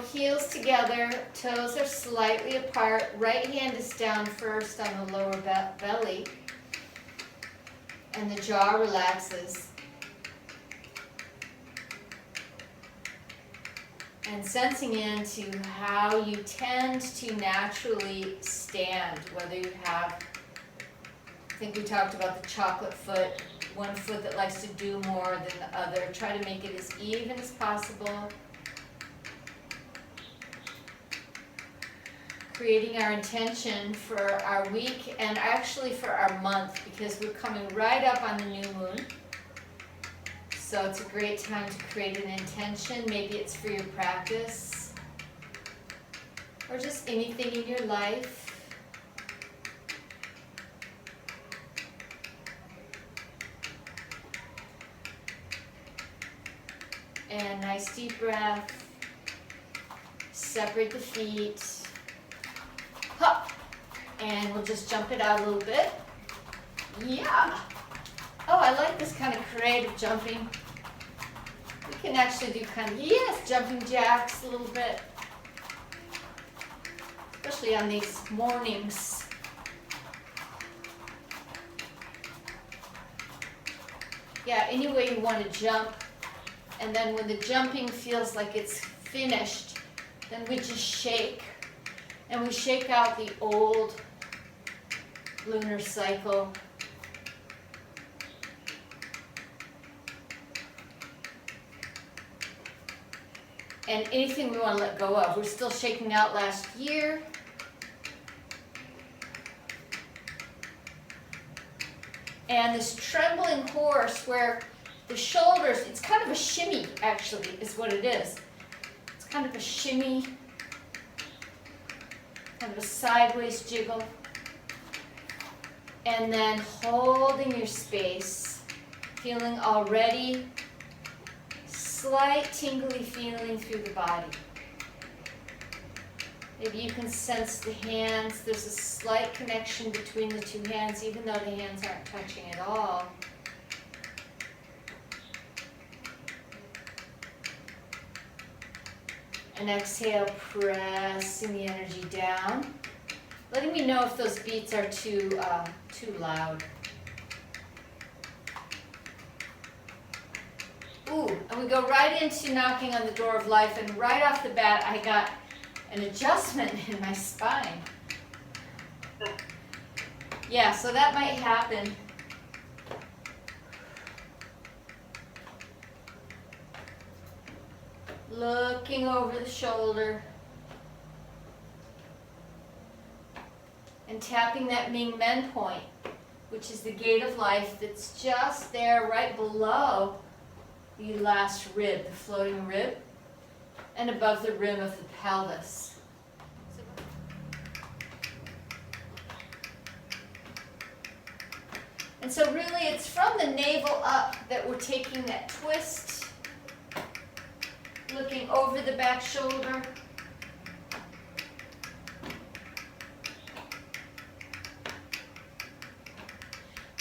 heels together, toes are slightly apart. Right hand is down first on the lower belly. And the jaw relaxes. And sensing into how you tend to naturally stand, whether you have, I think we talked about the chocolate foot, one foot that likes to do more than the other. Try to make it as even as possible. Creating our intention for our week and actually for our month, because we're coming right up on the new moon. So it's a great time to create an intention. Maybe it's for your practice or just anything in your life. And nice deep breath. Separate the feet. Hop. And we'll just jump it out a little bit. Yeah. Oh, I like this kind of creative jumping. We can actually do kind of, yes, jumping jacks a little bit. Especially on these mornings. Yeah, any way you want to jump. And then when the jumping feels like it's finished, then we just shake. And we shake out the old lunar cycle. And anything we want to let go of. We're still shaking out last year. And this trembling horse where the shoulders, it's kind of a shimmy actually, is what it is. It's kind of a shimmy, kind of a sideways jiggle. And then holding your space, feeling already slight tingly feeling through the body. Maybe you can sense the hands. There's a slight connection between the two hands, even though the hands aren't touching at all. And exhale, pressing the energy down. Letting me know if those beats are too loud. Ooh, and we go right into knocking on the door of life, and right off the bat, I got an adjustment in my spine. Yeah, so that might happen. Looking over the shoulder. And tapping that Ming Men point, which is the gate of life that's just there right below the last rib, the floating rib, and above the rim of the pelvis. And so really it's from the navel up that we're taking that twist, looking over the back shoulder.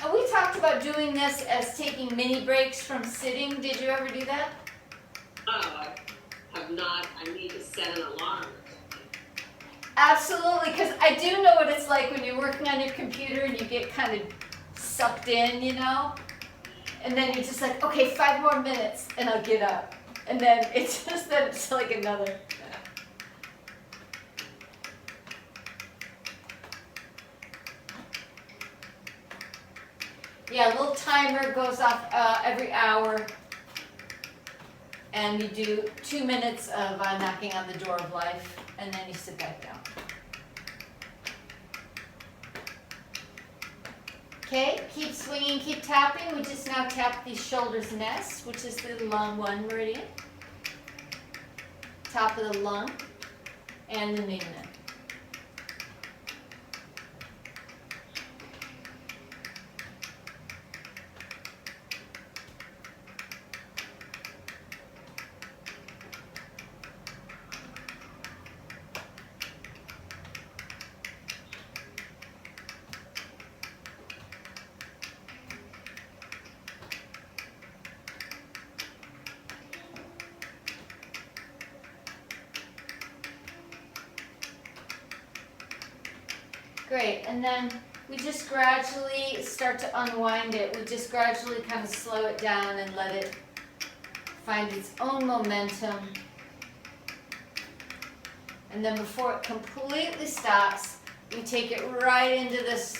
And we talked about doing this as taking mini breaks from sitting. Did you ever do that? Oh, I have not. I need to set an alarm. Absolutely, because I do know what it's like when you're working on your computer and you get kind of sucked in, you know? And then you're just like, okay, 5 more minutes and I'll get up. And then it's just that it's like another. Yeah, a little timer goes off every hour. And you do 2 minutes of knocking on the door of life. And then you sit back down. Okay, keep swinging, keep tapping. We just now tapped the shoulders nest, which is the lung 1 meridian. Top of the lung and the Ming Men. Great, and then we just gradually start to unwind it. We just gradually kind of slow it down and let it find its own momentum. And then before it completely stops, we take it right into this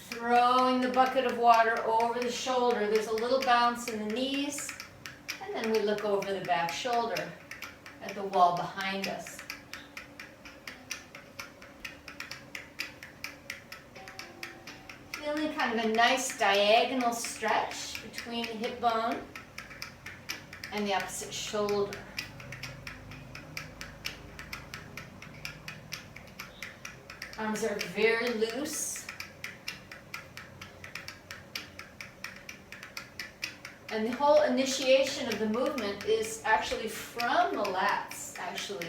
throwing the bucket of water over the shoulder. There's a little bounce in the knees, and then we look over the back shoulder at the wall behind us. Feeling kind of a nice diagonal stretch between the hip bone and the opposite shoulder. Arms are very loose. And the whole initiation of the movement is actually from the lats, actually.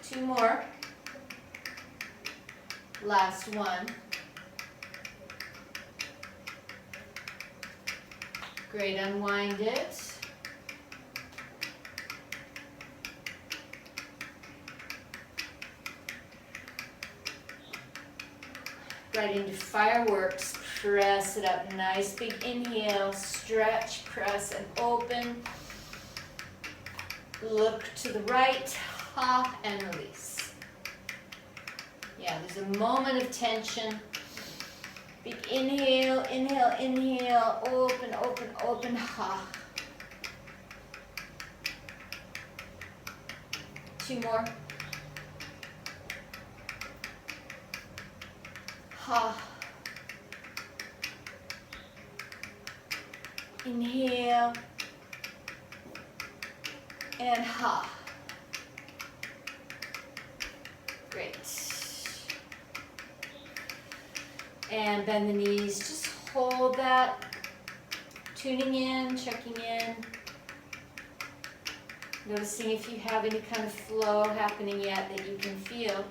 2 more. Last one. Great, unwind it. Right into fireworks. Press it up. Nice big inhale. Stretch, press, and open. Look to the right. Ha, and release. Yeah, there's a moment of tension. Big inhale, inhale, inhale. Open, open, open. Ha. 2 more. Ha. Inhale. And ha. Great. And bend the knees. Just hold that. Tuning in, checking in. Noticing if you have any kind of flow happening yet that you can feel.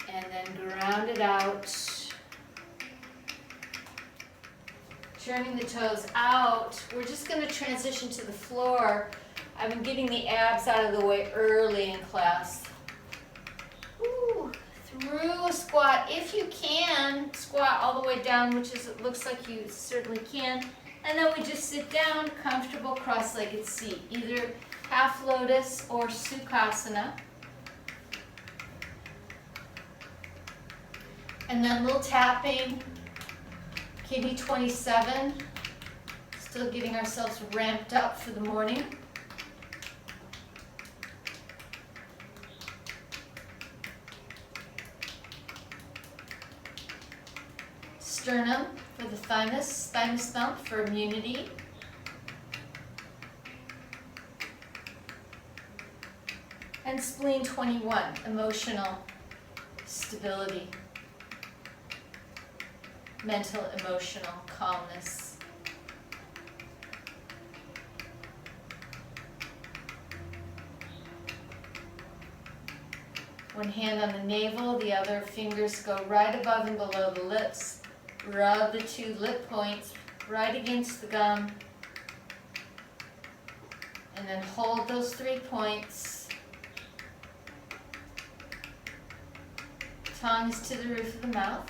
And then ground it out. Turning the toes out. We're just going to transition to the floor. I've been getting the abs out of the way early in class. Ooh, through a squat. If you can, squat all the way down, which is it looks like you certainly can. And then we just sit down, comfortable cross-legged seat. Either half lotus or sukhasana. And then a little tapping, kidney 27, still getting ourselves ramped up for the morning. Sternum for the thymus thump for immunity. And spleen 21, emotional stability. Mental, emotional calmness. One hand on the navel, the other fingers go right above and below the lips. Rub the 2 lip points right against the gum. And then hold those 3 points. Tongue is to the roof of the mouth.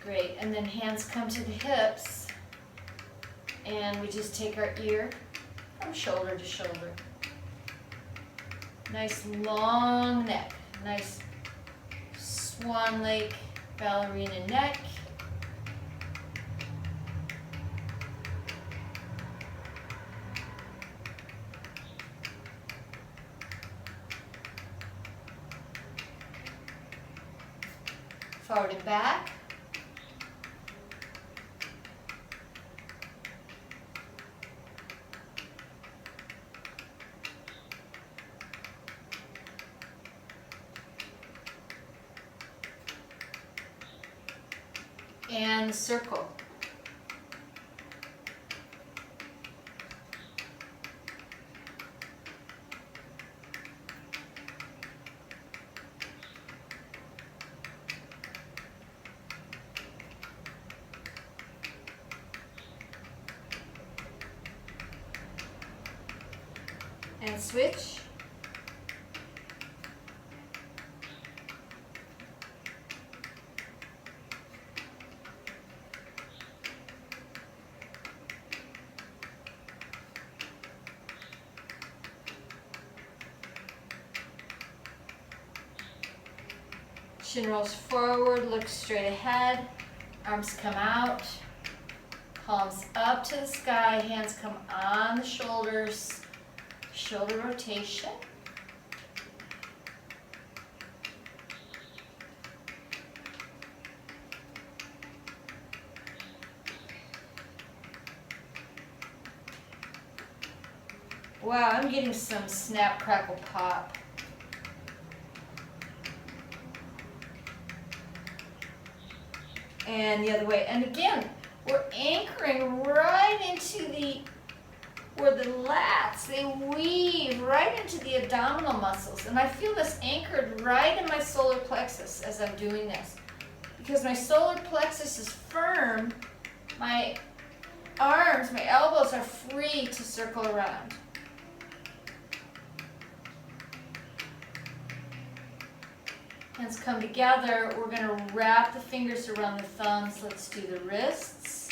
Great, and then hands come to the hips, and we just take our ear from shoulder to shoulder. Nice long neck, nice swan lake ballerina neck. Forward and back. And circle. And switch. Chin rolls forward, look straight ahead, arms come out, palms up to the sky, hands come on the shoulders, shoulder rotation. Wow, I'm getting some snap, crackle, pop. And the other way. And again, we're anchoring right into where the lats, they weave right into the abdominal muscles. And I feel this anchored right in my solar plexus as I'm doing this. Because my solar plexus is firm, my arms, my elbows are free to circle around. Hands come together. We're going to wrap the fingers around the thumbs. Let's do the wrists.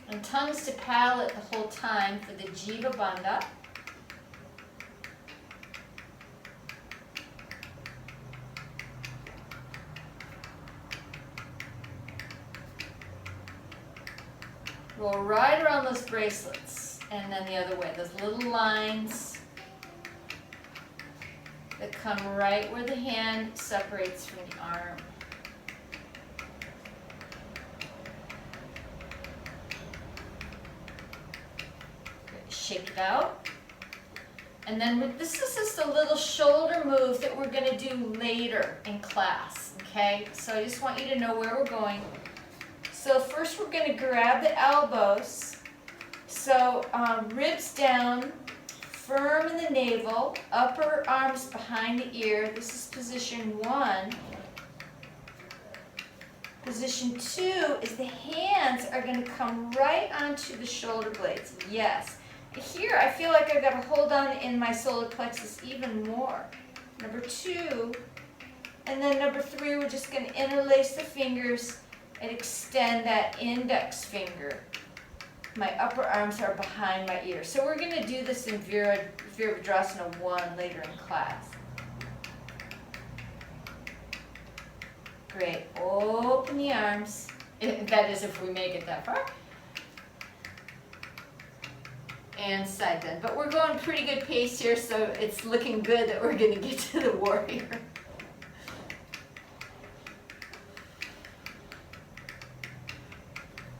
And tongues to palate the whole time for the Jiva Bandha. Roll right around those bracelets. And then the other way, those little lines that come right where the hand separates from the arm. Good. Shake it out. And then this is just a little shoulder move that we're going to do later in class, okay? So I just want you to know where we're going. So first we're going to grab the elbows. So ribs down, firm in the navel, upper arms behind the ear. This is position 1. Position 2 is the hands are going to come right onto the shoulder blades. Yes. Here I feel like I've got to hold on in my solar plexus even more. Number 2. And then number 3, we're just going to interlace the fingers and extend that index finger. My upper arms are behind my ears. So we're going to do this in Virabhadrasana 1 later in class. Great. Open the arms. That is if we make it that far. And side bend. But we're going pretty good pace here, so it's looking good that we're going to get to the warrior.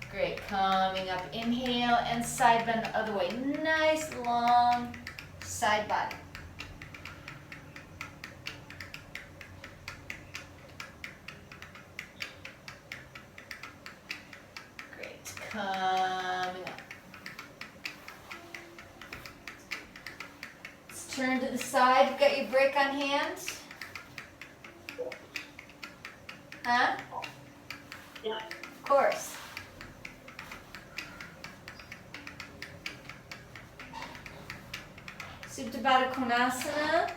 Great, coming up, inhale and side bend the other way. Nice long side body. Great, coming up. Let's turn to the side. You've got your break on hand? Huh? Yeah. Of course. Supta Baddha Konasana.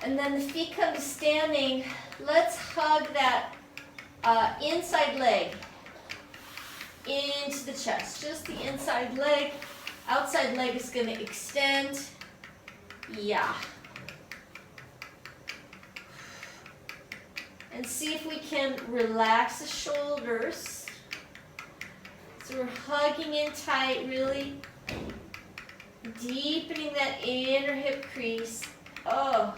And then the feet come to standing. Let's hug that inside leg into the chest. Just the inside leg. Outside leg is going to extend. Yeah. And see if we can relax the shoulders. So we're hugging in tight, really deepening that inner hip crease. Oh.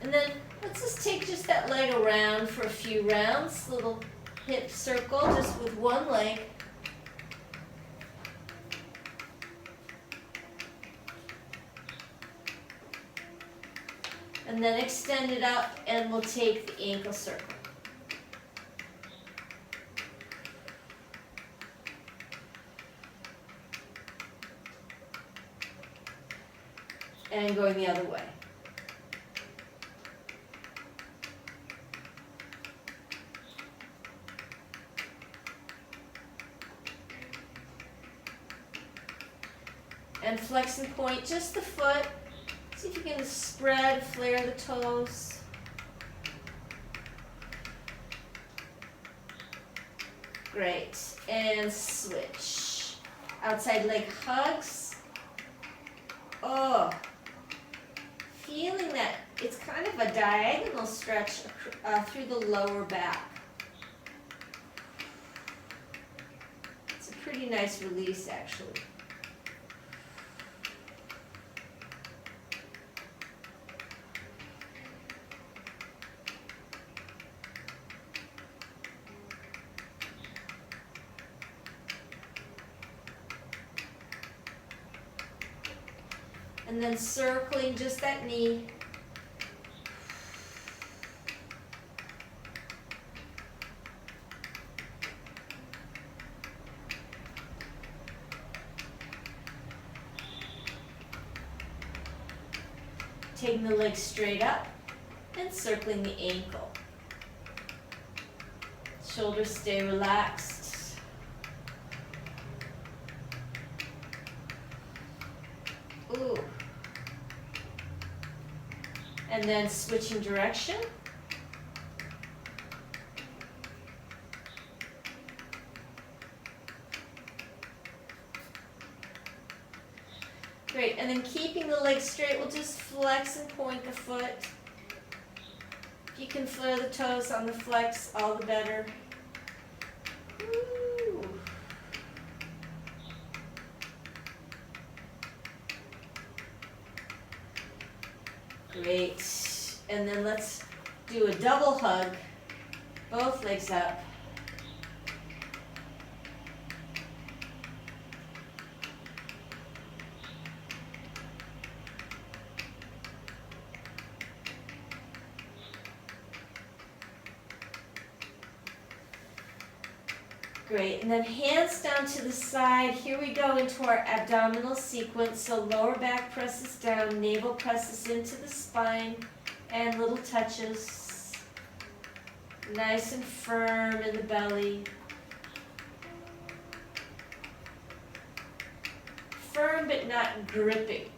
And then let's just take just that leg around for a few rounds. Little hip circle just with one leg. And then extend it out and we'll take the ankle circle. And going the other way. And flex and point just the foot. See if you can spread, flare the toes. Great. And switch. Outside leg hugs. Oh. Feeling that it's kind of a diagonal stretch through the lower back. It's a pretty nice release, actually. And then circling just that knee. Taking the leg straight up and circling the ankle. Shoulders stay relaxed. Ooh. And then switching direction. Great, and then keeping the legs straight, we'll just flex and point the foot. If you can flare the toes on the flex, all the better. Ooh. Great. And then let's do a double hug. Both legs up. Great, and then hands down to the side. Here we go into our abdominal sequence. So lower back presses down, navel presses into the spine, and little touches. Nice and firm in the belly. Firm but not gripping.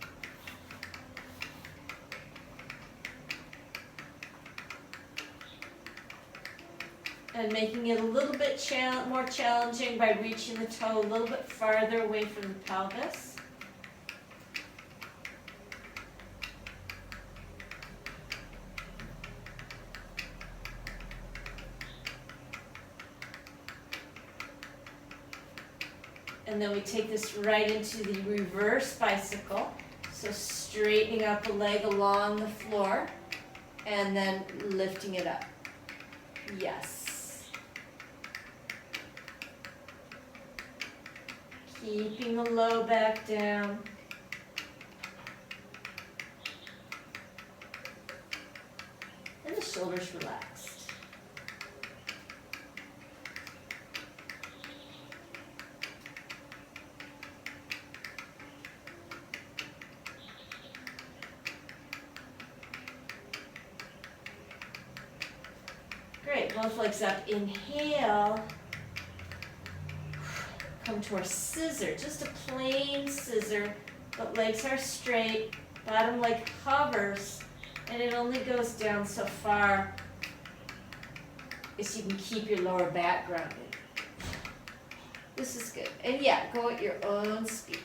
And making it a little bit more challenging by reaching the toe a little bit farther away from the pelvis. And then we take this right into the reverse bicycle. So straightening out the leg along the floor and then lifting it up. Yes. Keeping the low back down. And the shoulders relaxed. Great, both legs up. Inhale. Come to our scissor, just a plain scissor, but legs are straight, bottom leg hovers, and it only goes down so far as you can keep your lower back grounded. This is good. And yeah, go at your own speed.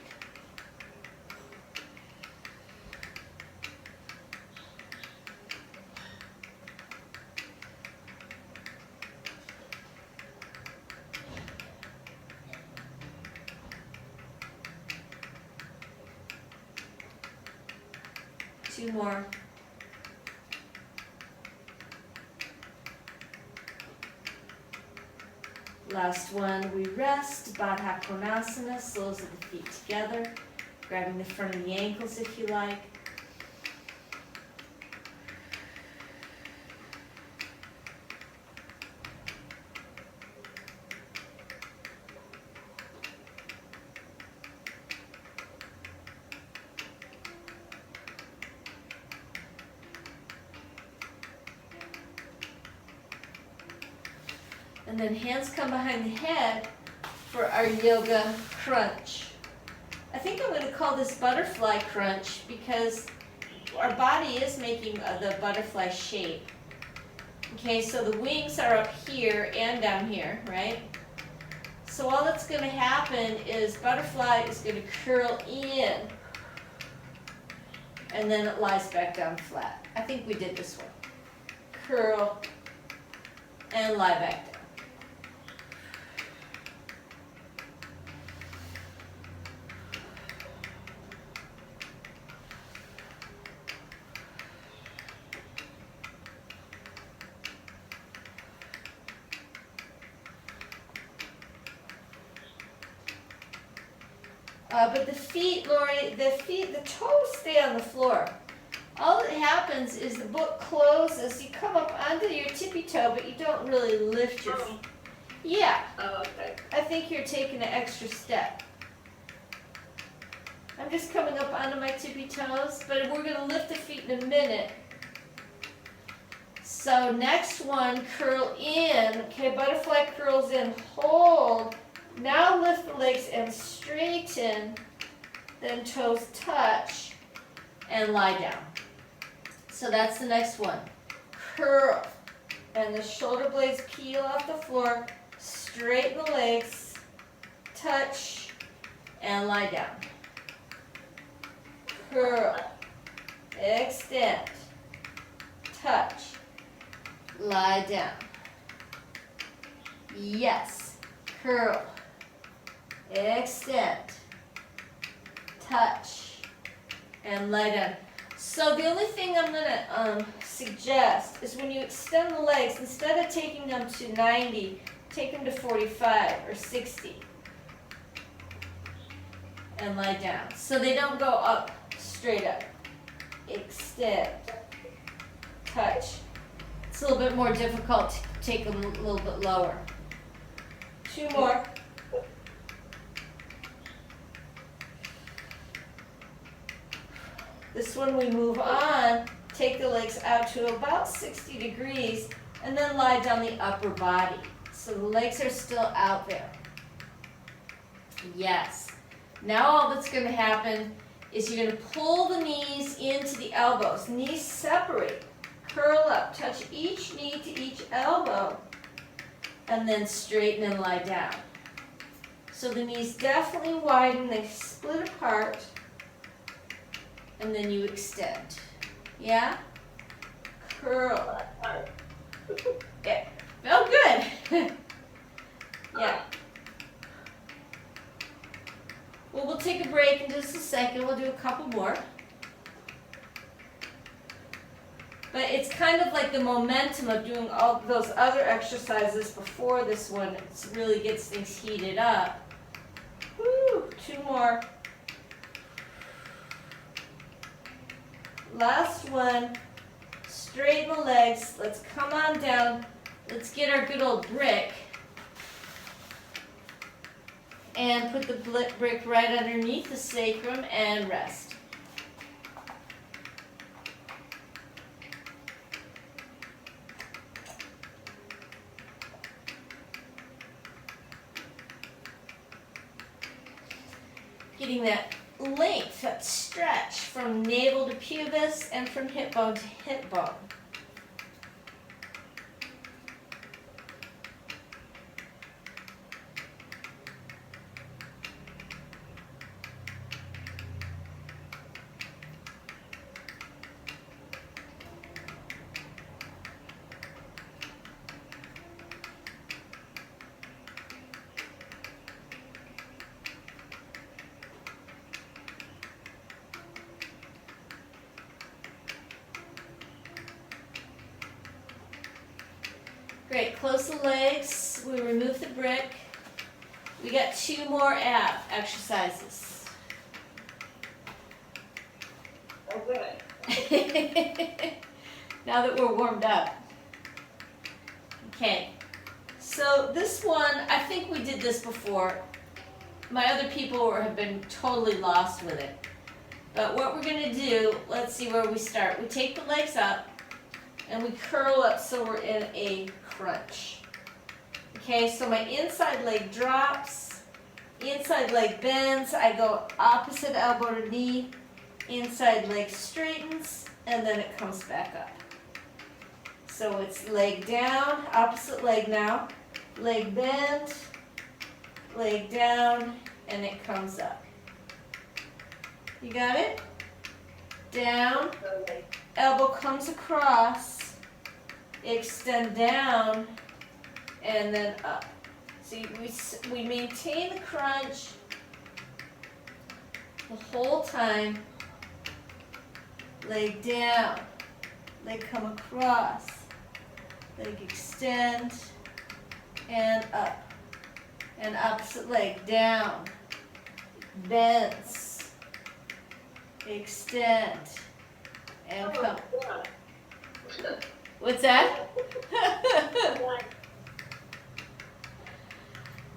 Two more. Last one, we rest, Baddha Konasana, soles of the feet together, grabbing the front of the ankles if you like. And then hands come behind the head for our yoga crunch. I think I'm going to call this butterfly crunch because our body is making the butterfly shape. Okay, so the wings are up here and down here, right? So all that's going to happen is butterfly is going to curl in and then it lies back down flat. I think we did this one. Curl and lie back down. But the feet, Lori, the toes stay on the floor. All that happens is the book closes, you come up onto your tippy toe, but you don't really lift your feet. Yeah. Oh, okay. I think you're taking an extra step. I'm just coming up onto my tippy toes, but we're going to lift the feet in a minute. So next one, curl in. Okay, butterfly curls in, hold. Now lift the legs and straighten, then toes touch and lie down. So that's the next one. Curl, and the shoulder blades peel off the floor, straighten the legs, touch, and lie down. Curl, extend, touch, lie down. Yes, curl, extend, touch, and lie down. So the only thing I'm going to suggest is when you extend the legs, instead of taking them to 90, take them to 45 or 60 and lie down. So they don't go up, straight up. Extend, touch. It's a little bit more difficult to take them a little bit lower. 2 more. This one we move on, take the legs out to about 60 degrees and then lie down the upper body. So the legs are still out there. Yes. Now all that's going to happen is you're going to pull the knees into the elbows. Knees separate, curl up, touch each knee to each elbow, and then straighten and lie down. So the knees definitely widen, they split apart. And then you extend. Yeah? Curl. Yeah. Felt good. Yeah. Well, we'll take a break in just a second. We'll do a couple more. But it's kind of like the momentum of doing all those other exercises before this one. It really gets things heated up. Woo, 2 more. Last one, straighten the legs, let's come on down, let's get our good old brick and put the brick right underneath the sacrum and rest. Getting that length, that stretch from navel to pubis and from hip bone to hip bone. Great, close the legs, we remove the brick. We got 2 more ab exercises. Oh, good. Now that we're warmed up. Okay, so this one, I think we did this before. My other people have been totally lost with it. But what we're going to do, let's see where we start. We take the legs up and we curl up so we're in a crunch. Okay, so my inside leg drops, inside leg bends, I go opposite elbow to knee, inside leg straightens, and then it comes back up. So it's leg down, opposite leg now, leg bend, leg down, and it comes up. You got it? Down, elbow comes across, extend down, and then up. So we maintain the crunch the whole time. Leg down, leg come across, leg extend, and up. And opposite leg down, bends, extend, and come. What's that?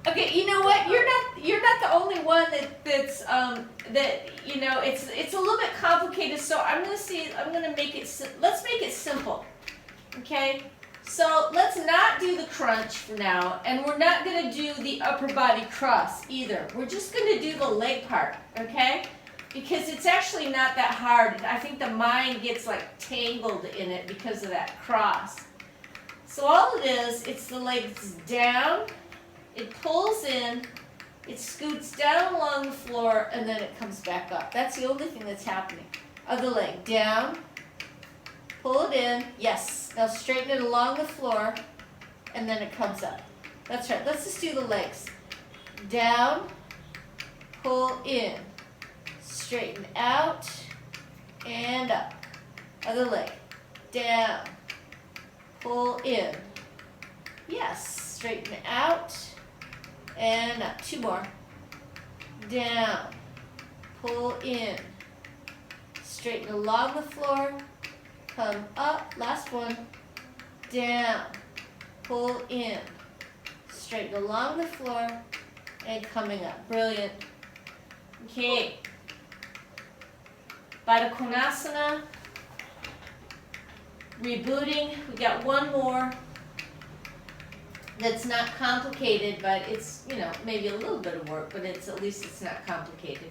Okay, you know what? You're not the only one that's that you know it's a little bit complicated. So let's make it simple. Okay? So let's not do the crunch for now, and we're not going to do the upper body cross either. We're just going to do the leg part, okay? Because it's actually not that hard. I think the mind gets like tangled in it because of that cross. So all it is, it's the legs down, it pulls in, it scoots down along the floor, and then it comes back up. That's the only thing that's happening. Other leg, down, pull it in, yes. Now straighten it along the floor, and then it comes up. That's right, let's just do the legs. Down, pull in, straighten out, and up. Other leg, down, pull in, yes, straighten out, and up. Two more. Down, pull in, straighten along the floor, come up, last one, down, pull in, straighten along the floor, and coming up. Brilliant. Okay. Baddha Konasana. Rebooting. We got one more that's not complicated, but it's, you know, maybe a little bit of work, but at least it's not complicated.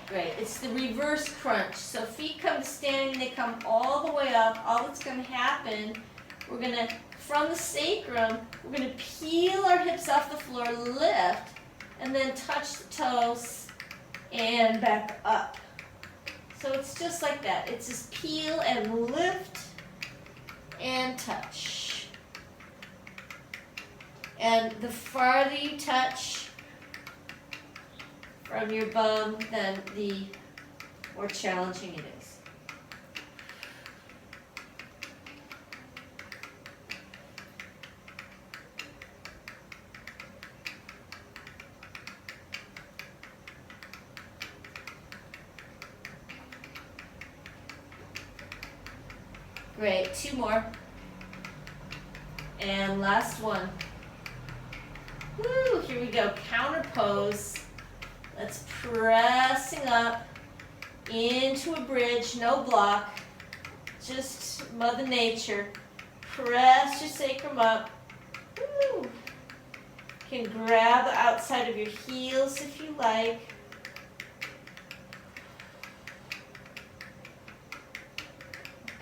Great. It's the reverse crunch. So feet come standing, they come all the way up. All that's going to happen, we're going to, from the sacrum, we're going to peel our hips off the floor, lift, and then touch the toes and back up. So it's just like that. It's just peel and lift and touch. And the farther you touch from your bum, then the more challenging it is. Great, two more. And last one. Woo, here we go, counter pose. Let's pressing up into a bridge, no block, just Mother Nature. Press your sacrum up. Woo. You can grab the outside of your heels if you like.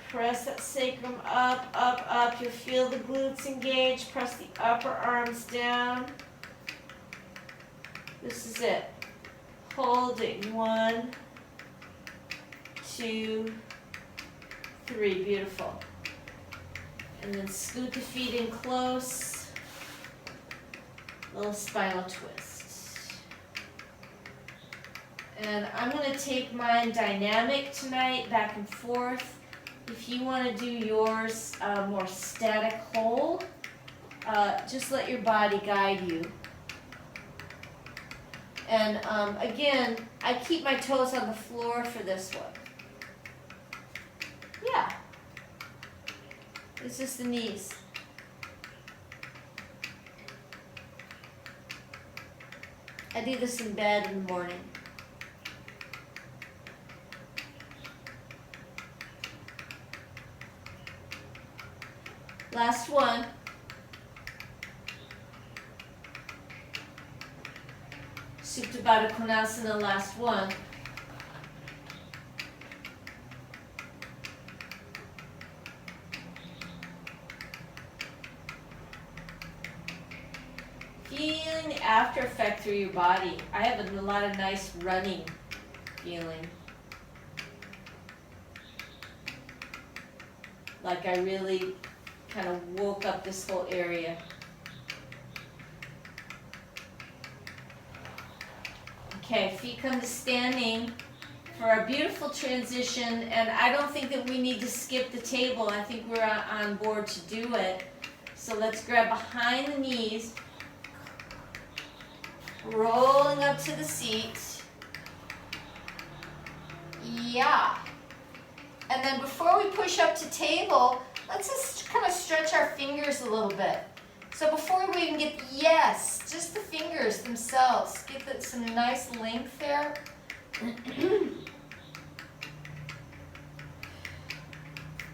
Press that sacrum up, up, up. You'll feel the glutes engage. Press the upper arms down. This is it. Holding. 1, 2, 3. Beautiful. And then scoot the feet in close. Little spinal twist. And I'm going to take mine dynamic tonight, back and forth. If you want to do yours more static hold, just let your body guide you. And again, I keep my toes on the floor for this one. Yeah. It's just the knees. I do this in bed in the morning. Last one. Supta Baddha Konasana, last one. Feeling the after effect through your body. I have a lot of nice running feeling. Like I really kind of woke up this whole area. Okay, feet come to standing for a beautiful transition, and I don't think that we need to skip the table. I think we're on board to do it. So let's grab behind the knees, rolling up to the seat. Yeah. And then before we push up to table, let's just kind of stretch our fingers a little bit. So before we even get, yes, just the fingers themselves. Get some nice length there.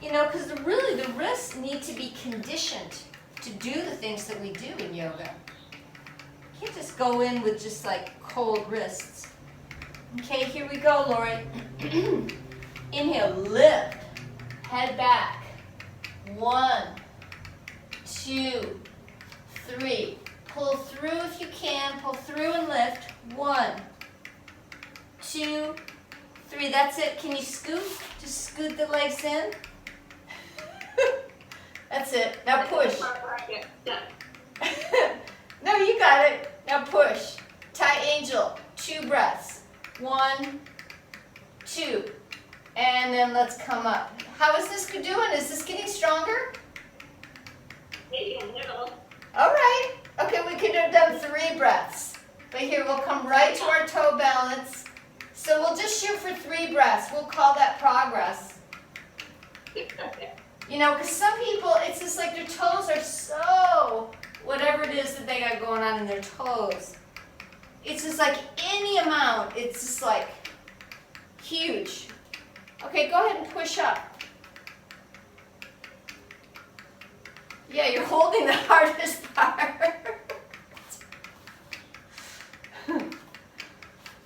You know, because really the wrists need to be conditioned to do the things that we do in yoga. You can't just go in with just like cold wrists. Okay, here we go, Lori. Inhale, lift, head back. 1, 2, 3. Pull through if you can. Pull through and lift. 1, 2, 3. That's it. Can you scoot? Just scoot the legs in. That's it. Now push. No, you got it. Now push. Thai angel. 2 breaths. 1, 2. And then let's come up. How is this doing? Is this getting stronger? All right. Okay, we could have done 3 breaths. But here, we'll come right to our toe balance. So we'll just shoot for 3 breaths. We'll call that progress. You know, because some people, it's just like their toes are so, whatever it is that they got going on in their toes. It's just like any amount. It's just like huge. Okay, go ahead and push up. Yeah, you're holding the hardest part.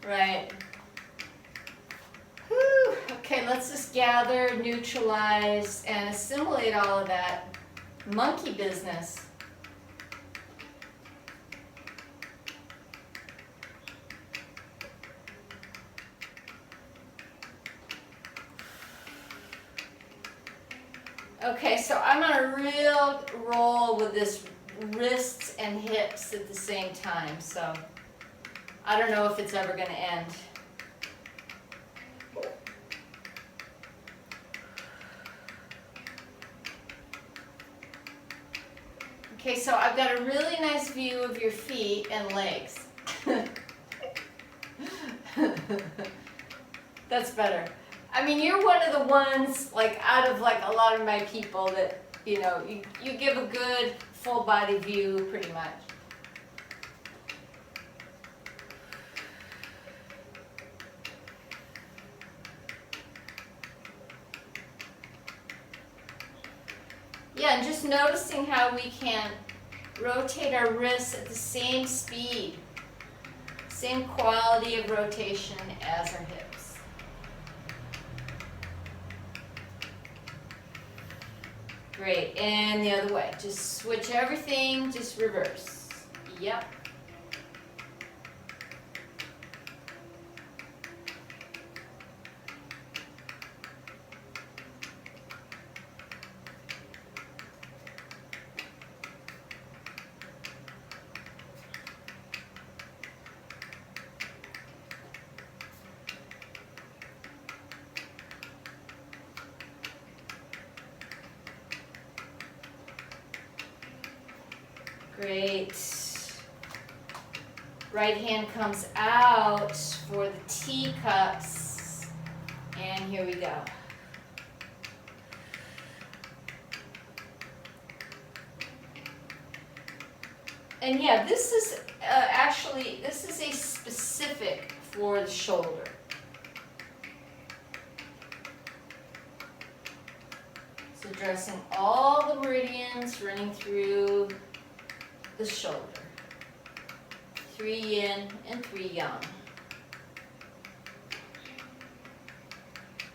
Right. Whew. Okay, let's just gather, neutralize, and assimilate all of that monkey business. Okay, so I'm on a real roll with this wrists and hips at the same time, so I don't know if it's ever going to end. Okay, so I've got a really nice view of your feet and legs. That's better. I mean, you're one of the ones, like, out of, like, a lot of my people that, you know, you give a good full body view pretty much. Yeah, and just noticing how we can rotate our wrists at the same speed, same quality of rotation as our hips. Great, and the other way. Just switch everything, just reverse. Yep. Great. Right hand comes out for the teacups. And here we go. And yeah, this is actually, this is a specific for the shoulder. So addressing all the meridians running through the shoulder. 3 yin and 3 yang.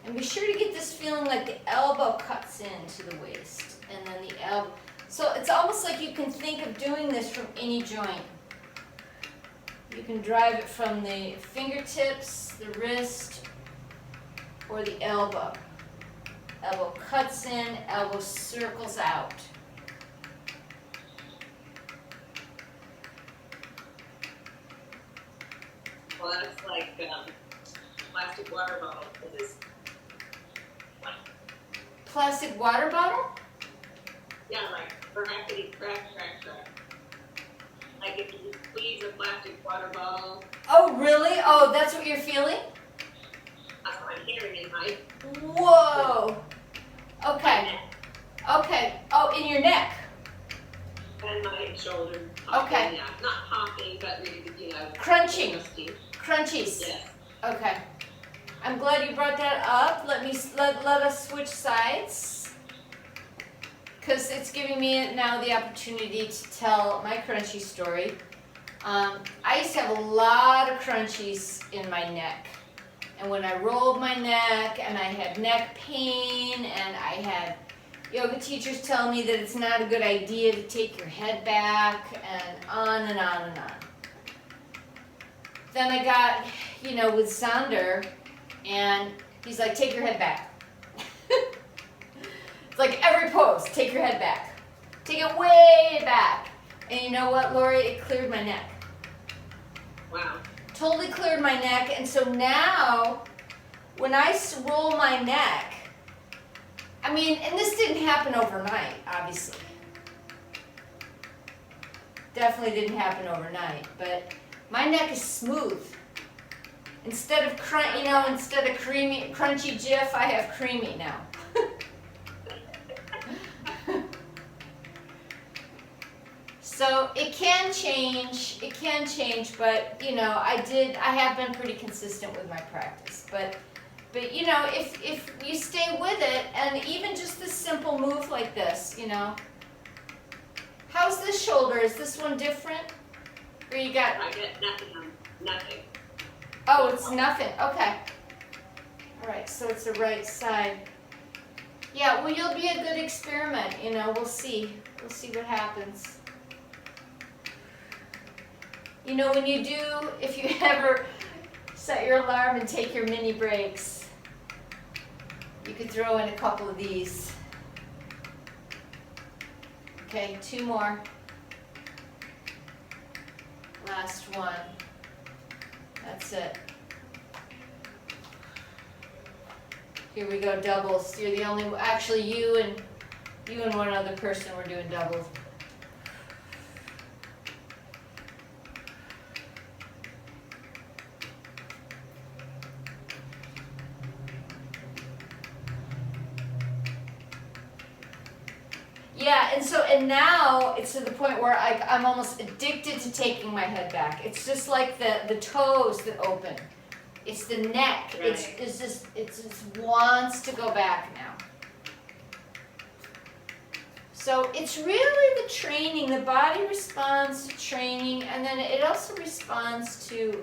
And be sure to get this feeling like the elbow cuts into the waist. And then the elbow. So it's almost like you can think of doing this from any joint. You can drive it from the fingertips, the wrist, or the elbow. Elbow cuts in, elbow circles out. Well, that's like plastic water bottle. This is Plastic water bottle? yeah, like crackety crack. Like if you squeeze a plastic water bottle, Oh, really? Oh, that's what you're feeling? that's what I'm hearing in my Whoa. Okay. neck Okay. Oh, in your neck. and my shoulder. Okay. Yeah, not popping, but maybe, Crunching. twisting. Crunchies. Yes. Okay. I'm glad you brought that up. Let us switch sides. Because it's giving me now the opportunity to tell my crunchy story. I used to have a lot of crunchies in my neck. And when I rolled my neck and I had neck pain and I had yoga teachers tell me that it's not a good idea to take your head back and on and on and on. Then I got, with Sander, and he's like, take your head back. It's like every pose, take your head back. Take it way back. And you know what, Lori? It cleared my neck. Wow. Totally cleared my neck. And so now, when I roll my neck, and this didn't happen overnight, obviously. Definitely didn't happen overnight, but my neck is smooth. Instead of creamy, crunchy Jif, I have creamy now. So it can change, but I have been pretty consistent with my practice. But if you stay with it, and even just this simple move like this, how's this shoulder? Is this one different? Or you got? I get nothing. Oh, it's nothing. Okay. All right, so it's the right side. Yeah, well, you'll be a good experiment. We'll see. We'll see what happens. When you do, if you ever set your alarm and take your mini breaks, you could throw in a couple of these. Okay, 2 more. Last one. That's it. Here we go, doubles. You're the only, actually you and one other person were doing doubles. Yeah, and now it's to the point where I'm almost addicted to taking my head back. It's just like the toes that open. It's the neck. Right. It just wants to go back now. So it's really the training. The body responds to training, and then it also responds to,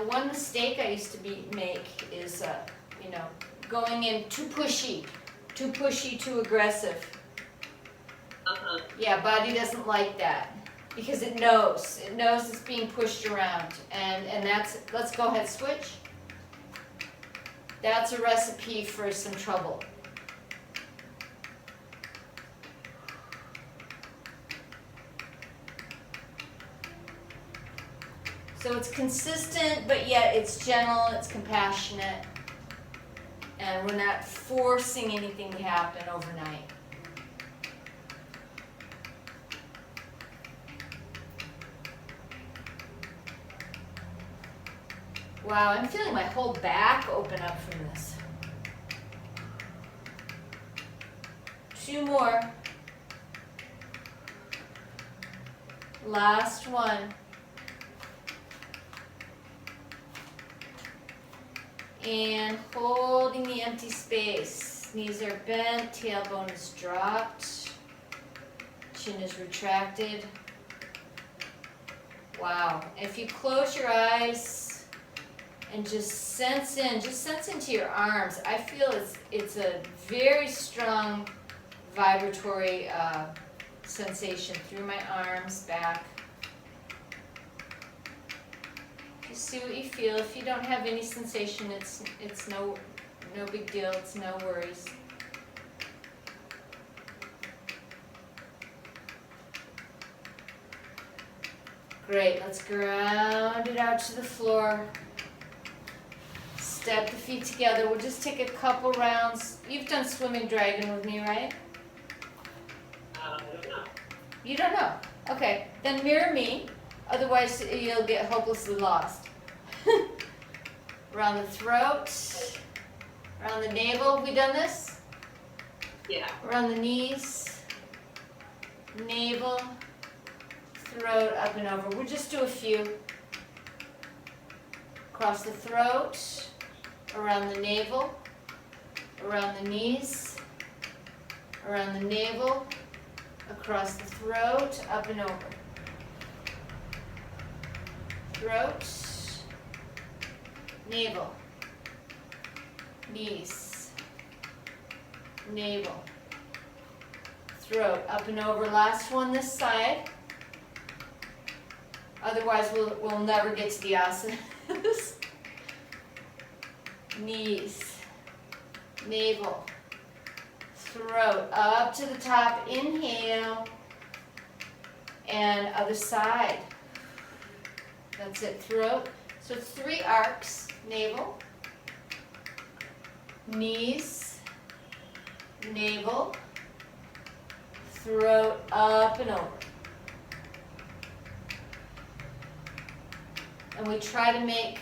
one mistake I used to make is, going in too pushy, too aggressive. Uh-huh. Yeah, body doesn't like that because it knows it's being pushed around, and that's, let's go ahead, switch. That's a recipe for some trouble. So it's consistent, but yet it's gentle, it's compassionate, and we're not forcing anything to happen overnight. Wow, I'm feeling my whole back open up from this. 2 more. Last one. And holding the empty space. Knees are bent, tailbone is dropped, chin is retracted. Wow. If you close your eyes and just sense into your arms. I feel it's a very strong vibratory sensation through my arms, back. Just see what you feel. If you don't have any sensation, it's no big deal. It's no worries. Great. Let's ground it out to the floor. Step the feet together. We'll just take a couple rounds. You've done swimming dragon with me, right? I don't know. You don't know? Okay, then mirror me. Otherwise, you'll get hopelessly lost. Around the throat, around the navel. Have we done this? Yeah. Around the knees, navel, throat, up and over. We'll just do a few. Across the throat, around the navel, around the knees, around the navel, across the throat, up and over. Throat, navel, knees, navel, throat, up and over. Last one this side. Otherwise we'll never get to the asanas. Knees, navel, throat, up to the top, inhale, and other side. That's it, throat. So it's 3 arcs, navel, knees, navel, throat, up and over. And we try to make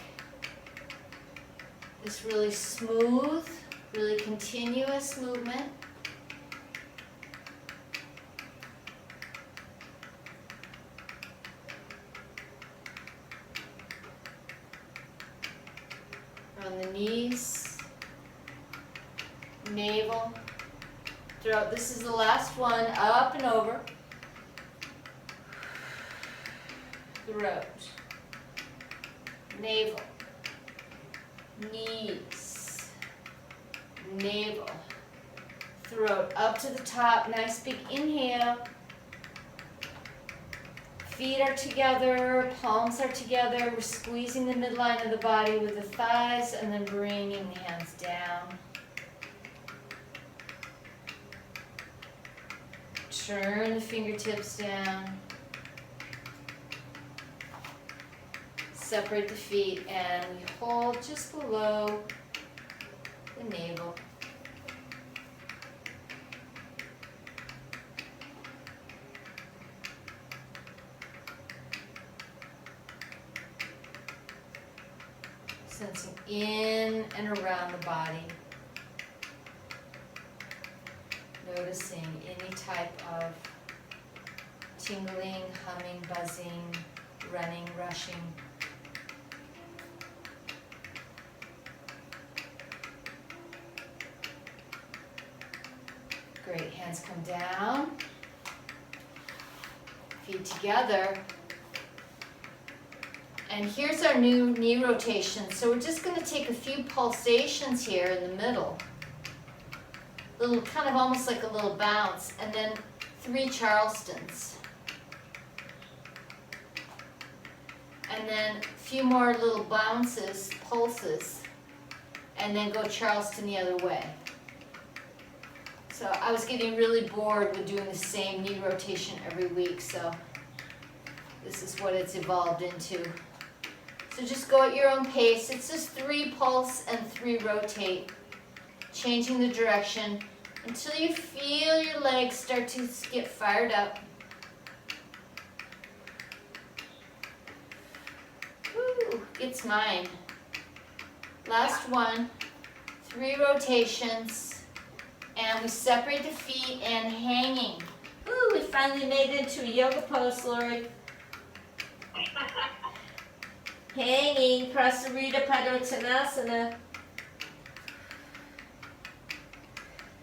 this really smooth, really continuous movement. Around the knees, navel, throat. This is the last one, up and over. Throat, navel, knees, navel, throat, up to the top. Nice big inhale. Feet are together, palms are together. We're squeezing the midline of the body with the thighs and then bringing the hands down. Turn the fingertips down. Separate the feet and we hold just below the navel. Sensing in and around the body. Noticing any type of tingling, humming, buzzing, running, rushing. Great, hands come down, feet together. And here's our new knee rotation. So we're just going to take a few pulsations here in the middle. Little, kind of almost like a little bounce, and then 3 Charlestons. And then a few more little bounces, pulses, and then go Charleston the other way. So I was getting really bored with doing the same knee rotation every week, so this is what it's evolved into. So just go at your own pace. It's just 3 pulse and 3 rotate, changing the direction until you feel your legs start to get fired up. Woo, it's mine. Last one, 3 rotations, and we separate the feet and hanging. Ooh, we finally made it into a yoga pose, Lori. Hanging, Prasarita Padottanasana.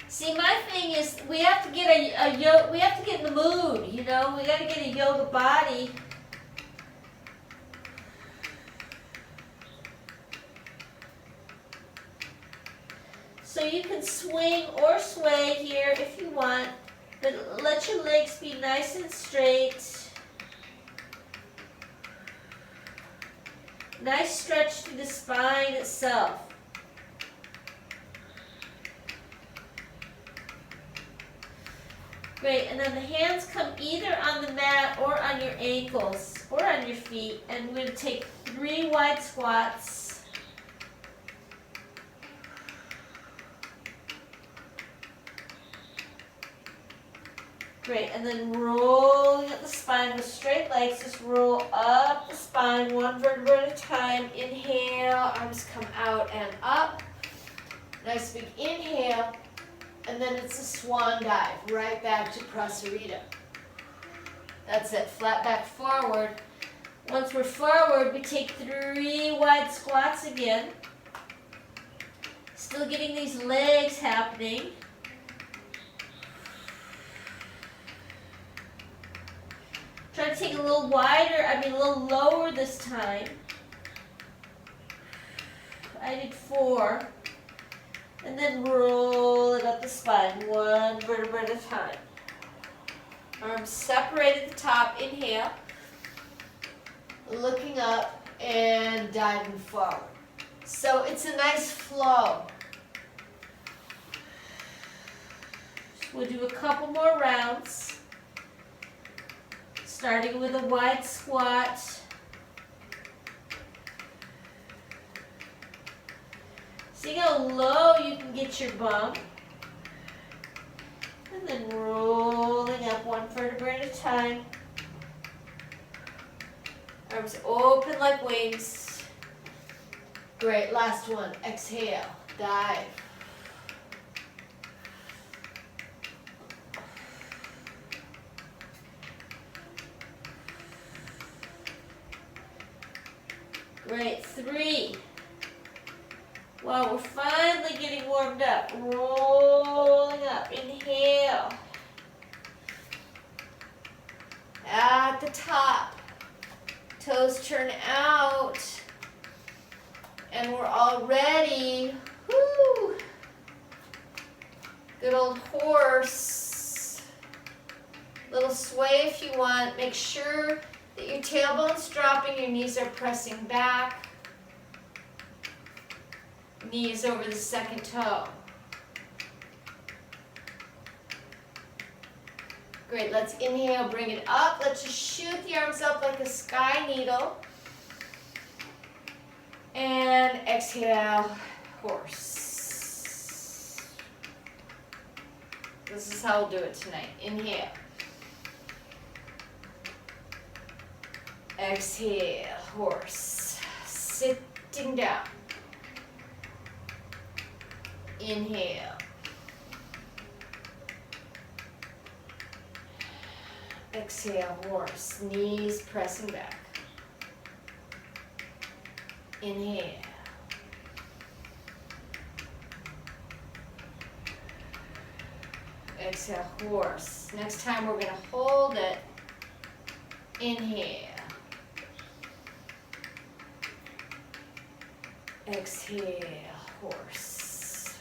See, my thing is we have to get we have to get in the mood, you know. We got to get a yoga body. So you can swing or sway here if you want, but let your legs be nice and straight. Nice stretch through the spine itself. Great, and then the hands come either on the mat or on your ankles or on your feet, and we're going to take 3 wide squats. Great, and then rolling up the spine with straight legs. Just roll up the spine, 1 vertebra at a time. Inhale, arms come out and up. Nice big inhale, and then it's a swan dive, right back to Prasarita. That's it, flat back forward. Once we're forward, we take 3 wide squats again. Still getting these legs happening. Try to take a little wider, a little lower this time. I did 4. And then roll it up the spine, 1 vertebra at a time. Arms separate at the top, inhale. Looking up and diving forward. So it's a nice flow. We'll do a couple more rounds. Starting with a wide squat. See how low you can get your bum. And then rolling up 1 vertebra at a time. Arms open like wings. Great, last one. Exhale, dive. Great, 3. Wow, we're finally getting warmed up. Rolling up, inhale. At the top, toes turn out. And we're all ready. Woo! Good old horse. Little sway if you want. Make sure that your tailbone's dropping, your knees are pressing back. Knees over the second toe. Great, let's inhale, bring it up. Let's just shoot the arms up like a sky needle. And exhale, horse. This is how we'll do it tonight. Inhale. Exhale, horse. Sitting down. Inhale. Exhale, horse. Knees pressing back. Inhale. Exhale, horse. Next time we're going to hold it. Inhale. Exhale, horse.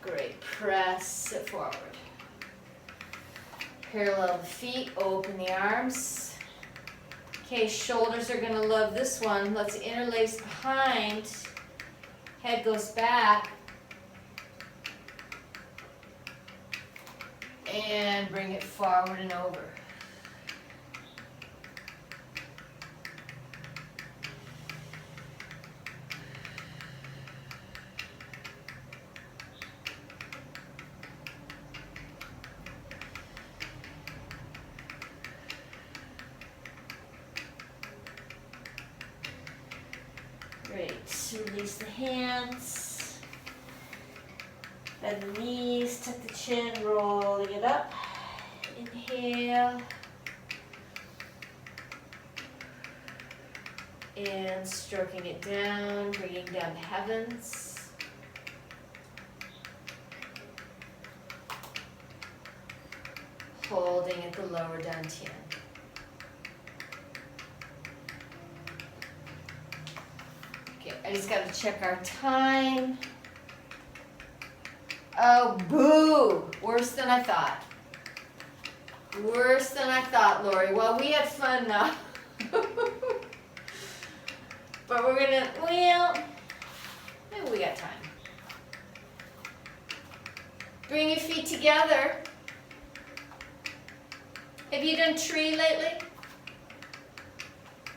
Great, press it forward. Parallel the feet, open the arms. Okay, shoulders are gonna love this one. Let's interlace behind. Head goes back. And bring it forward and over. Great. Release the hands. Bend the knees, tuck the chin, rolling it up. Inhale. And stroking it down, bringing down the heavens. Holding at the lower dantian. Okay, I just got to check our time. Oh, boo! Worse than I thought. Worse than I thought, Lori. Well, we had fun though. But we're gonna, well, maybe we got time. Bring your feet together. Have you done tree lately?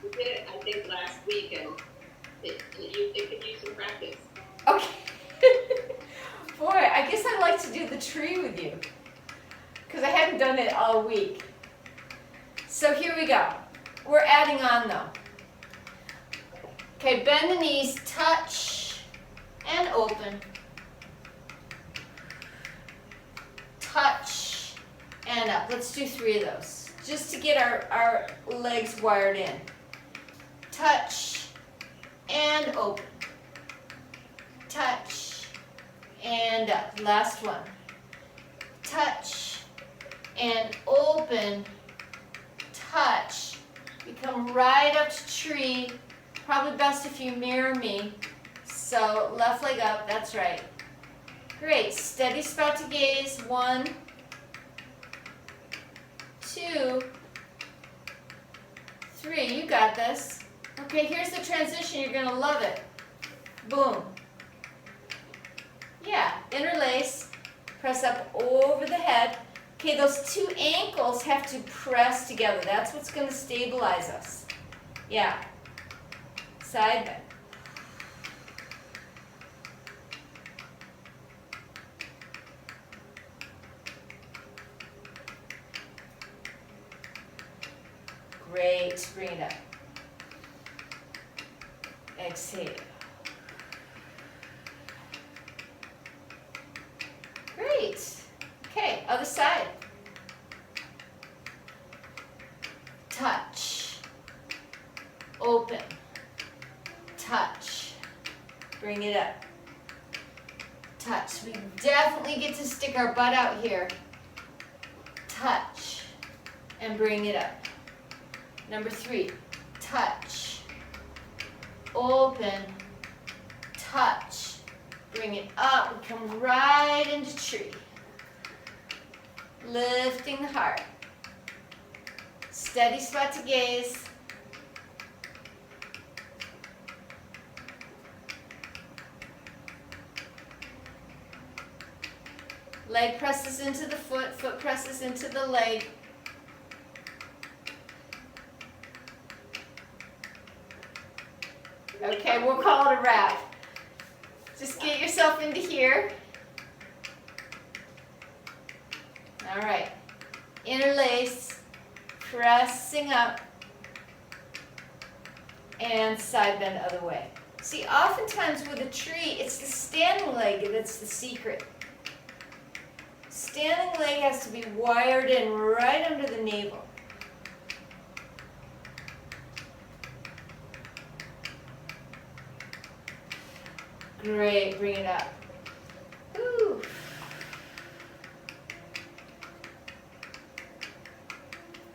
We did it, I think, last week, and it could use some practice. Okay. Boy, I guess I'd like to do the tree with you. Because I haven't done it all week. So here we go. We're adding on though. Okay, bend the knees, touch, and open. Touch, and up. Let's do 3 of those, just to get our legs wired in. Touch, and open. Touch, and up. Last one. Touch, and open. Touch. We come right up to tree. Probably best if you mirror me. So left leg up, that's right. Great, steady spot to gaze. 1, 2, 3, you got this. Okay, here's the transition, you're gonna love it. Boom. Yeah, interlace, press up over the head. Okay, those 2 ankles have to press together. That's what's gonna stabilize us. Yeah. Side bend. Great, bring it up. Exhale. Great. Okay, other side. Touch. Open. Touch. Bring it up. Touch. We definitely get to stick our butt out here. Touch. And bring it up. Number 3. Touch. Open. Touch. Bring it up. We come right into tree. Lifting the heart. Steady spot to gaze. Leg presses into the foot, foot presses into the leg. Okay, we'll call it a wrap. Just get yourself into here. All right, interlace, pressing up, and side bend other way. See, oftentimes with a tree, it's the standing leg that's the secret. Standing leg has to be wired in right under the navel. Great, bring it up. Ooh.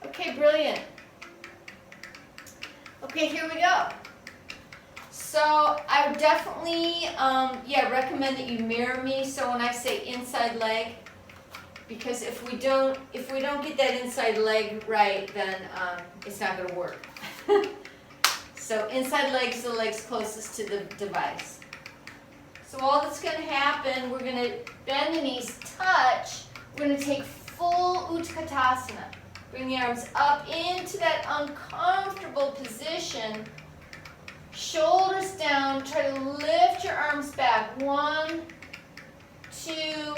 Okay, brilliant. Okay, here we go. So I would definitely, recommend that you mirror me. So when I say inside leg, because if we don't get that inside leg right, then it's not going to work. So inside leg is the legs closest to the device. So all that's going to happen, we're going to bend the knees, touch. We're going to take full Utkatasana. Bring the arms up into that uncomfortable position. Shoulders down. Try to lift your arms back. 1, 2,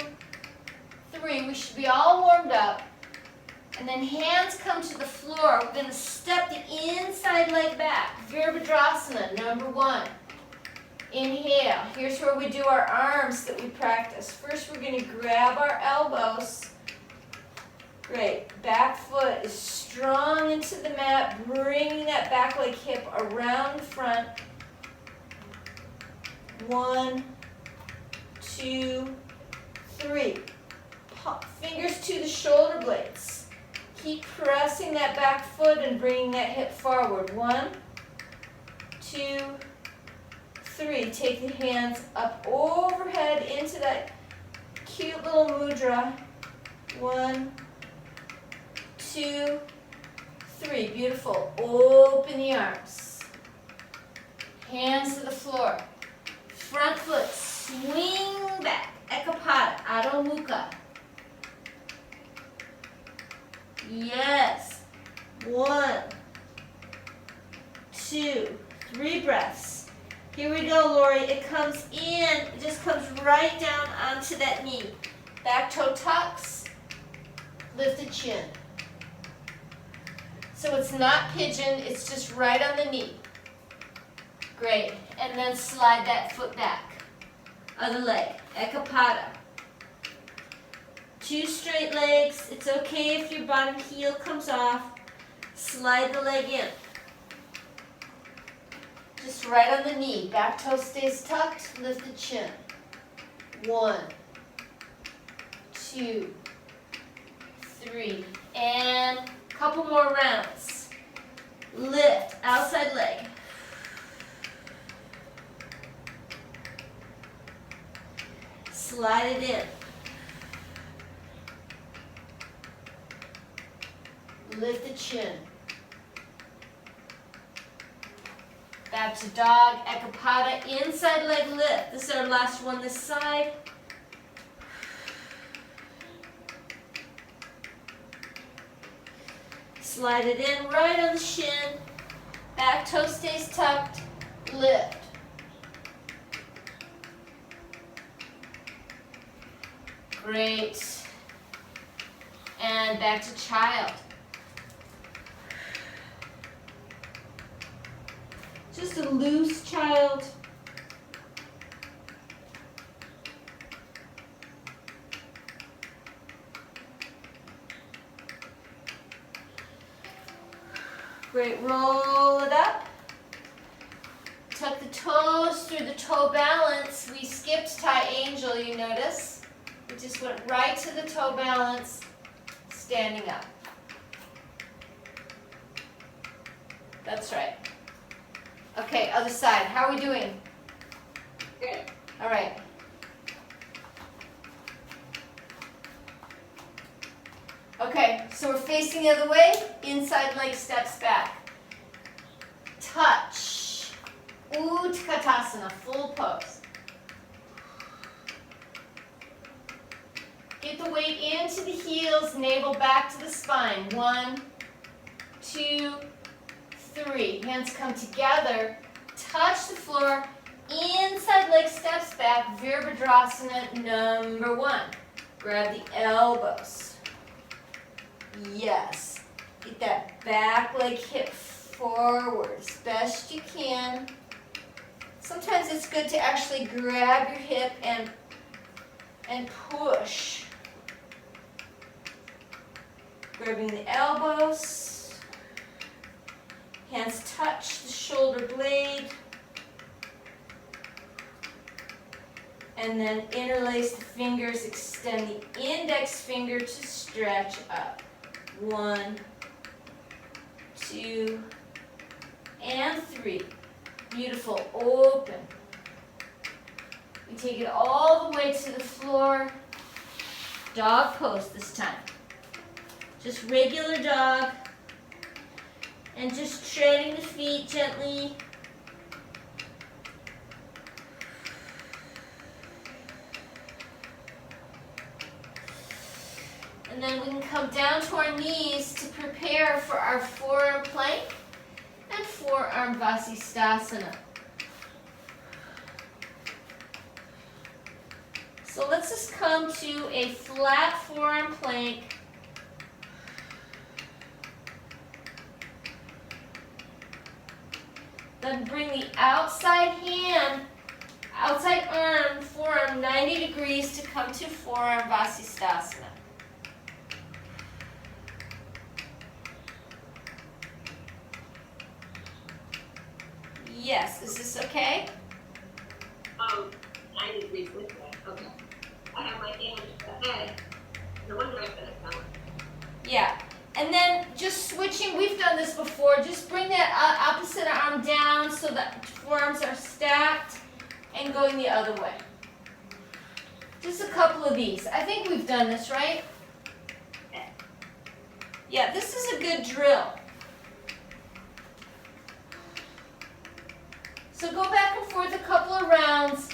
3. We should be all warmed up. And then hands come to the floor. We're going to step the inside leg back. Virabhadrasana, number 1. Inhale. Here's where we do our arms that we practice. First, we're going to grab our elbows. Great. Back foot is strong into the mat, bringing that back leg hip around front. 1, 2, 3. Fingers to the shoulder blades. Keep pressing that back foot and bringing that hip forward. 1, 2, 3. Take the hands up overhead into that cute little mudra. 1, 2, 3. Beautiful. Open the arms. Hands to the floor. Front foot, swing back. Ekapada, Adho Mukha. Yes. 1, 2, 3 breaths. Here we go, Lori. It comes in, it just comes right down onto that knee. Back toe tucks, lift the chin. So it's not pigeon, it's just right on the knee. Great. And then slide that foot back. Other leg, Ekapada. 2 straight legs. It's okay if your bottom heel comes off. Slide the leg in. Just right on the knee. Back toe stays tucked. Lift the chin. 1, 2, 3. And a couple more rounds. Lift. Outside leg. Slide it in. Lift the chin. Back to dog, Ekapada, inside leg lift. This is our last one this side. Slide it in right on the shin. Back toe stays tucked. Lift. Great. And back to child. Just a loose child. Great, roll it up. Tuck the toes through the toe balance. We skipped tie angel, you notice. We just went right to the toe balance, standing up. That's right. Okay, other side. How are we doing? Good. All right. Okay, so we're facing the other way. Inside leg steps back. Touch. Utkatasana, full pose. Get the weight into the heels, navel back to the spine. 1, 2, 3. Hands come together. Touch the floor. Inside leg steps back. Virabhadrasana number 1. Grab the elbows. Yes. Get that back leg hip forward as best you can. Sometimes it's good to actually grab your hip and push. Grabbing the elbows. Hands touch the shoulder blade. And then interlace the fingers. Extend the index finger to stretch up. 1, 2, and 3. Beautiful. Open. We take it all the way to the floor. Dog pose this time. Just regular dog. And just treading the feet gently. And then we can come down to our knees to prepare for our forearm plank and forearm Vasisthasana. So let's just come to a flat forearm plank. Then bring the outside hand outside arm, forearm 90 degrees to come to forearm Vasisthasana. Yes, is this okay? 90 degrees this way. Okay. I have my hand ahead. No wonder I said it that way. Yeah. And then just switching, we've done this before, just bring that opposite arm down so that forearms are stacked and going the other way. Just a couple of these. I think we've done this, right? Yeah, this is a good drill. So go back and forth a couple of rounds.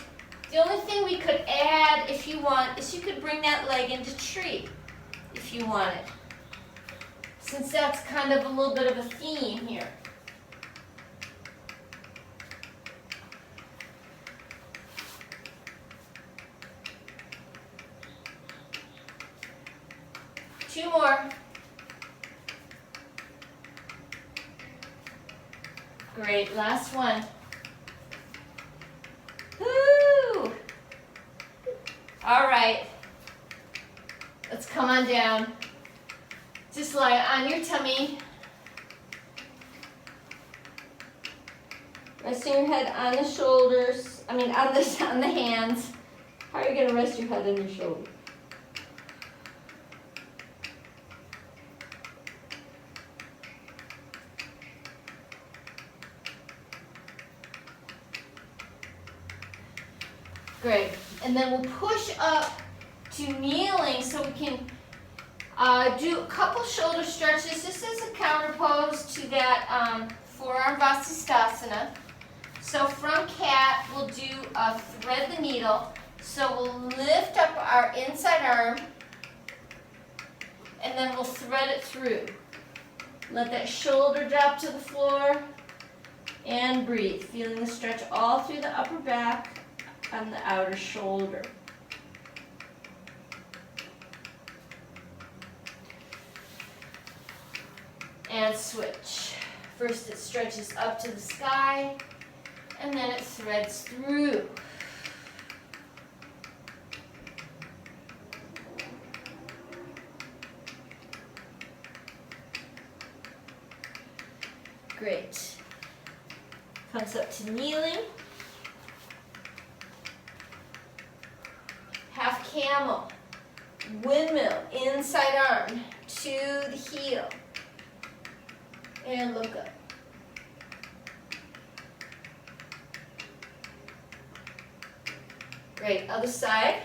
The only thing we could add, if you want, is you could bring that leg into tree, if you wanted. Since that's kind of a little bit of a theme here. Two more. Great, last one. Woo! All right. Let's come on down. Just lie on your tummy. Resting your head on the shoulders. On the hands. How are you going to rest your head on your shoulder? Great. And then we'll push up to kneeling so we can do a couple shoulder stretches just as a counter pose to that forearm Vasisthasana. So from cat, we'll do thread the needle. So we'll lift up our inside arm and then we'll thread it through. Let that shoulder drop to the floor and breathe. Feeling the stretch all through the upper back and the outer shoulder. And switch. First it stretches up to the sky, and then it threads through. Great. Comes up to kneeling. Half camel. Windmill, inside arm to the heel. And look up. Great, other side.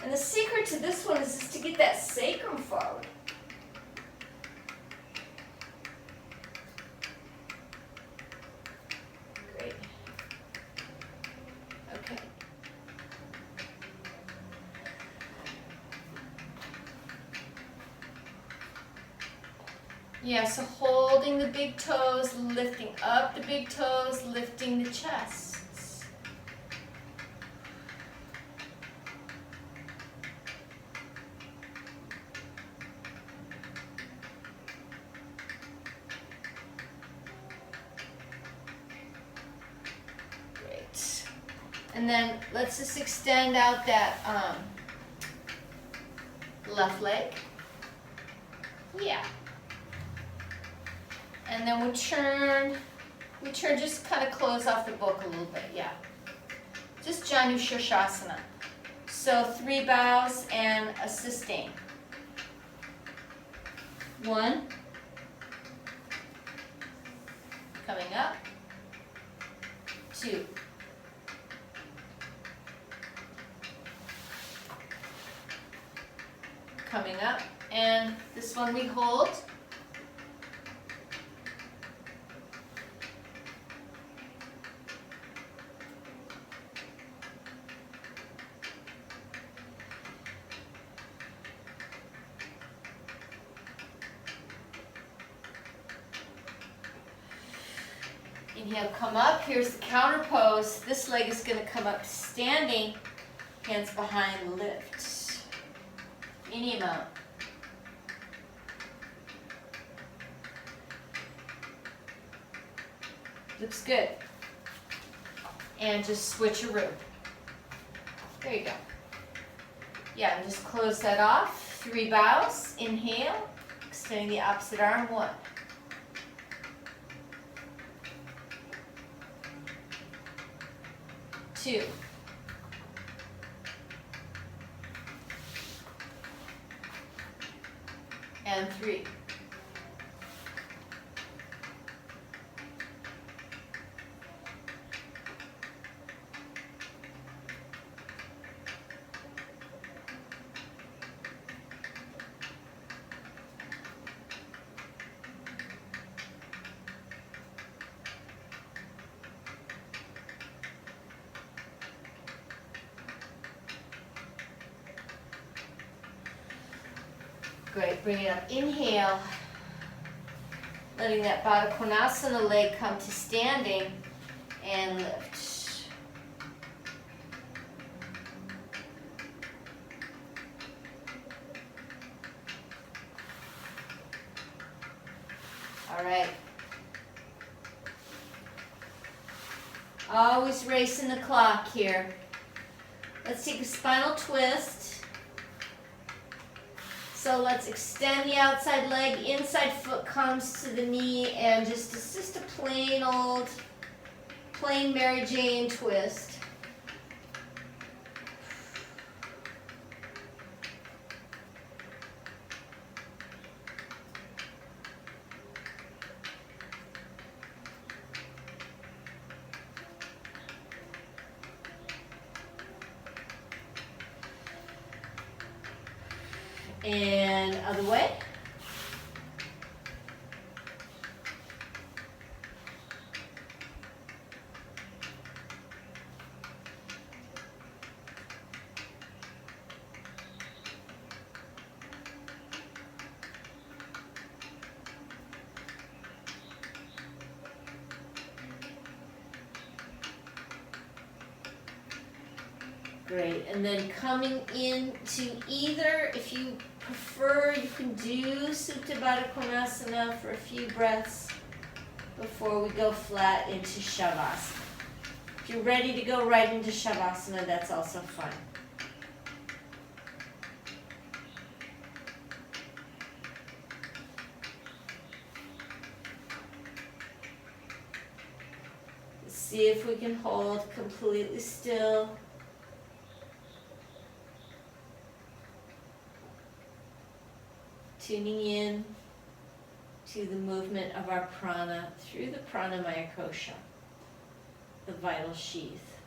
And the secret to this one is just to get that sacrum forward. Great. Okay. Yeah, so holding the big toes, lifting up the big toes, lifting the chest. Great. And then let's just extend out that left leg. Yeah. And then we turn, just kind of close off the book a little bit, yeah. Just Janu Shirshasana. So 3 bows and a sustain. 1. Coming up. 2. Coming up. And this one we hold. Inhale, come up. Here's the counter pose. This leg is going to come up standing, hands behind, lift. Any amount. Looks good. And just switcheroo. There you go. Yeah, and just close that off. 3 bows. Inhale. Extending the opposite arm. 1. 2. And 3. Great, bring it up. Inhale, letting that Baddha Konasana leg come to standing and lift. All right. Always racing the clock here. Let's take a spinal twist. So let's extend the outside leg, inside foot comes to the knee, and just assist a plain Mary Jane twist. And other way. Great, and then coming into either, if you prefer, you can do Supta Baddha Konasana for a few breaths before we go flat into Shavasana. If you're ready to go right into Shavasana, that's also fine. Let's see if we can hold completely still. Tuning in to the movement of our prana through the pranamaya kosha, the vital sheath.